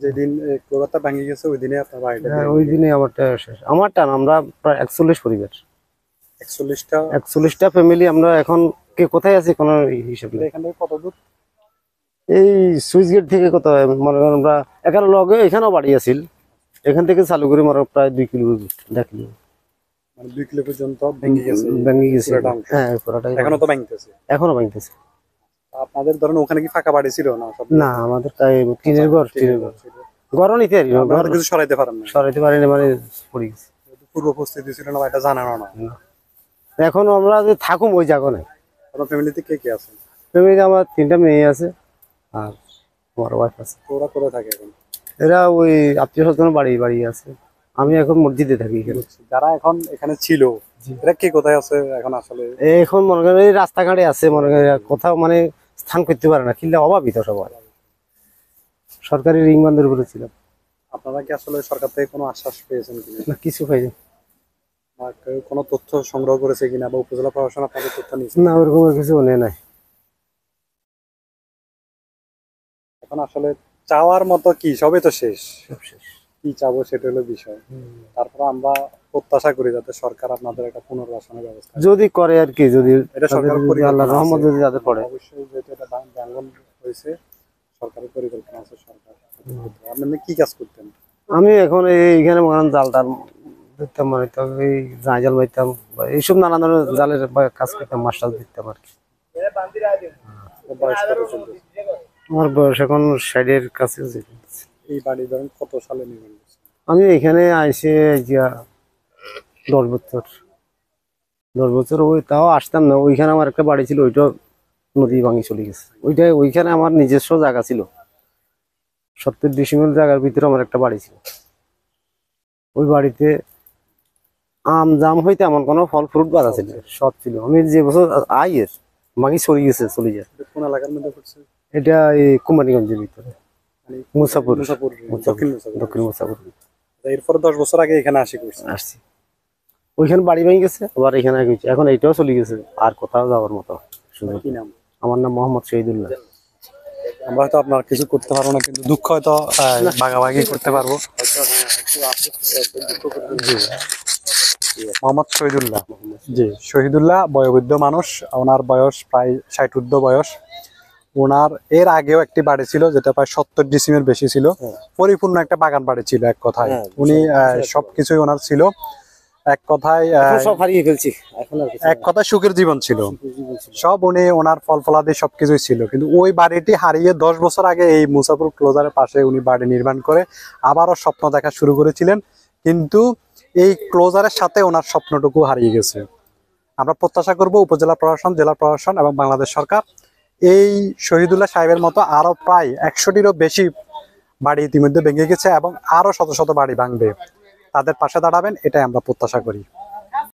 যেদিন ক্লোজারটা ভেঙে গেছে ওই দিনে আপনার বাড়িটা ওই দিনে আমারটা শেষ। আমারটা না, আমরা প্রায় 41 পরিবার, 41টা ফ্যামিলি। আমরা এখন কে কোথায় আছি কোনো হিসাব নেই। এখান থেকে কত দূর? এই সুইচ গেট থেকে কত মনে করেন আমরা এখানে লগে এখানেও বাড়ি আছিল, এখান থেকে চালু করে মারা প্রায় 2 কিলোমিটার, 1.5 কিলোমিটার, মানে 2 কিলো পর্যন্ত ভেঙে গেছে। হ্যাঁ পুরোটাই এখনো তো ভাঙতেছে। এখনো ভাঙতেছে। আপনাদের ধরেন ওখানে কি ফাঁকা বাড়ি ছিল না? না, আমাদের টিনের ঘর, টিনের ঘর ঘরও নিতে পারি না, ঘর কিছু সরাইতে পারেন না? সরাইতে পারি না, মানে পড়ে গেছে। পূর্ব প্রস্তুতি ছিল না, এটা জানানো না। এখন আমরা যে থাকুম ওই জায়গা নাই। আপনার ফ্যামিলিতে কে কে আছে? ফ্যামিলিতে আমার 3টা মেয়ে আছে আর আমার ওয়াইফ আছে। ওরা কোথায় থাকে এখন? এরা ওই আত্মীয় স্বজন বাড়ি আছে। আমি এখন মসজিদে থাকি এখানে। যারা এখন এখানে ছিল এরা কে কোথায় আছে এখন? আসলে এখন মনে করেন এই রাস্তাঘাটে আছে, মনে করেন কোথাও মানে স্থান করতে পারে না, কিনলে অভাবই তো সবাই। সরকারি রিং বান্ধের উপরে ছিল। আপনারা কি আসলে সরকার থেকে কোনো আশ্বাস পেয়েছেন কিনা? না, কিছু পাইনি। কোনো তথ্য সংগ্রহ করেছে কিনা বা উপজেলা প্রশাসন আপনাদের তথ্য নিয়েছে? না, ওরকম কিছু নেই নাই। এখন আসলে চাওয়ার মতো কি? সবই তো শেষ, সব শেষ। কি চাবো সেটা হলো বিষয়। তারপর আমরা প্রত্যাশা করি যাতে সরকার আপনাদের একটা পুনর্বাসনের ব্যবস্থা যদি করে আর কি, যদি এটা সরকার আল্লাহর রহমত যদি তাদের পড়ে। অবশ্যই, যেহেতু এটা ভাঙন হয়েছে, সরকারের পরিকল্পনা আছে। সরকার আপনি কি কাজ করতেন? আমি এখন এইখানে মনে করেন জাল টাল দিতাম, মানে এই জাল মারতাম, এইসব নানান ধরনের জালের কাজ করতাম, মাছ টাছ দিতাম আর কি। বয়স কত চলছে? আমার বয়স এখন 60-এর কাছে। এই বাড়ি ধরেন কত সালে নির্মাণ করছেন? আমি এখানে আইসে 10 বছর ওই তাও আসতাম না। ওইখানে আমার একটা বাড়ি ছিল, ওইটা নদী ভাঙি চলে গেছে। ওইখানে আমার নিজস্ব জায়গা ছিল, 70 ডিসিমেল জায়গার ভিতরে আমার একটা বাড়ি ছিল। ওই বাড়িতে আম জাম হইতে এমন কোনো ফল ফ্রুট বাঁধা ছিল, সব ছিল। আমি যে বছর আইয়ের ভাঙি চলে গেছে, চলে যায়। কোন এলাকার মধ্যে পড়ছে এটা? এই কোম্পানিগঞ্জের ভিতরে, মুসাপুর, দক্ষিণ মুসাপুর। এরপরে 10 বছর আগে এখানে আসছি। ওইখানে বাড়ি ভেঙে গেছে, আবার এখানে গেছে, এখন এইটাও চলে গেছে। আর কোথাও যাওয়ার মতো সুযোগ। কি নাম? আমার নাম মোহাম্মদ শহীদুল্লাহ। আমরা হয়তো আপনার কিছু করতে পারবো না, কিন্তু দুঃখ হয়তো ভাগাভাগি করতে পারবো। মোহাম্মদ শহীদুল্লাহ। জি, শহীদুল্লাহ বয়োবৃদ্ধ মানুষ, ওনার বয়স প্রায় 60 ঊর্ধ্ব বয়স। ওনার এর আগেও একটি বাড়ি ছিল যেটা প্রায় 70 ডিসিমের বেশি ছিল, পরিপূর্ণ একটা বাগান বাড়ি ছিল এক কথায়। উনি সবকিছুই ওনার ছিল, এক কথায় সব হারিয়ে ফেলছি। এক কথায় সুখের জীবন ছিল সব। উনি ওনার ফল ফলাদি সবকিছুই ছিল, কিন্তু ওই বাড়িটি হারিয়ে 10 বছর আগে এই মুসাপুর ক্লোজারের পাশে উনি বাড়ি নির্মাণ করে আবারও স্বপ্ন দেখা শুরু করেছিলেন, কিন্তু এই ক্লোজারের সাথে ওনার স্বপ্নটুকু হারিয়ে গেছে। আমরা প্রত্যাশা করব উপজেলা প্রশাসন, জেলা প্রশাসন এবং বাংলাদেশ সরকার এই শহীদুল্লাহ সাহেবের মতো আরো প্রায় 100টিরও বেশি বাড়ি ইতিমধ্যে ভেঙে গেছে এবং আরো শত শত বাড়ি ভাঙবে, তাদের পাশে দাঁড়াবেন, এটাই আমরা প্রত্যাশা করি।